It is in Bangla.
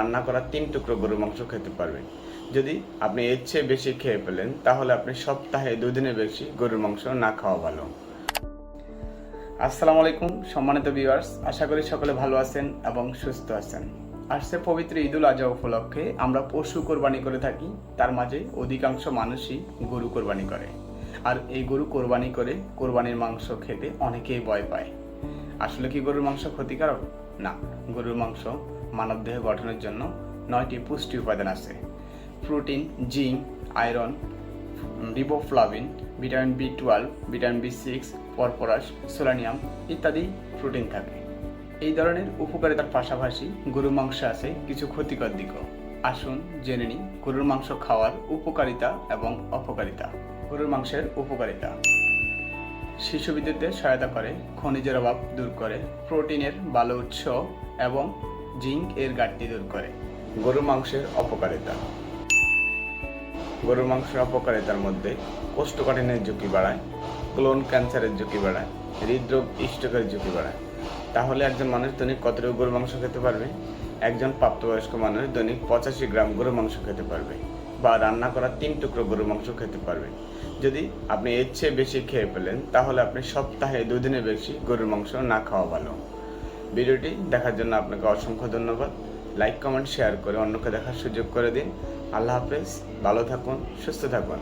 রান্না করা 3 টুকরো গরুর মাংস খেতে পারবেন। যদি আপনি এর চেয়ে বেশি খেয়ে ফেলেন তাহলে আপনি সপ্তাহে 2 দিনের বেশি গরুর মাংস না খাওয়া ভালো। আসসালামু আলাইকুম সম্মানিত ভিউয়ার্স, আশা করি সকলে ভালো আছেন এবং সুস্থ আছেন। আসছে পবিত্র ঈদুল আজহা উপলক্ষে আমরা পশু কোরবানি করে থাকি। তার মাঝে অধিকাংশ মানুষই গরু কোরবানি করে। আর এই গরু কোরবানি করে কোরবানির মাংস খেতে অনেকেই ভয় পায়। আসলে কি গরুর মাংস ক্ষতিকারক? না, গরুর মাংস মানবদেহ গঠনের জন্য 9টি পুষ্টি উপাদান আছে। Protein, zinc, iron, riboflavin, vitamin বি12, vitamin বি6, phosphorus, selenium ইত্যাদি প্রোটিন থাকে। এই ধরনের উপকারিতার পাশাপাশি গরুর মাংসে আছে কিছু ক্ষতিকর দিকও। আসুন জেনে নিই গরুর মাংস খাওয়ার উপকারিতা এবং অপকারিতা। গরুর মাংসের উপকারিতা: শিশু বৃদ্ধিতে সহায়তা করে, খনিজের অভাব দূর করে, প্রোটিনের ভালো উৎস এবং জিঙ্ক এর ঘাটতি দূর করে। গরুর মাংসের অপকারিতা: গরুর মাংসের অপকারিতার মধ্যে কোষ্ঠকাঠিন্যের ঝুঁকি বাড়ায়, কোলন ক্যান্সারের ঝুঁকি বাড়ায়, হৃদরোগ, স্ট্রোকের ঝুঁকি বাড়ায়। তাহলে একজন মানুষ দৈনিক কতটুকু গরুর মাংস খেতে পারবে? একজন প্রাপ্তবয়স্ক মানুষ দৈনিক 85 গ্রাম গরুর মাংস খেতে পারবে বা রান্না করা 3 টুকরো গরুর মাংস খেতে পারবে। যদি আপনি এর চেয়ে বেশি খেয়ে ফেলেন তাহলে আপনি সপ্তাহে 2 দিনের বেশি গরুর মাংস না খাওয়া ভালো। ভিডিওটি দেখার জন্য আপনাকে অসংখ্য ধন্যবাদ। লাইক, কমেন্ট, শেয়ার করে অন্যকে দেখার সুযোগ করে দিন। আল্লাহ হাফেজ, ভালো থাকুন, সুস্থ থাকুন।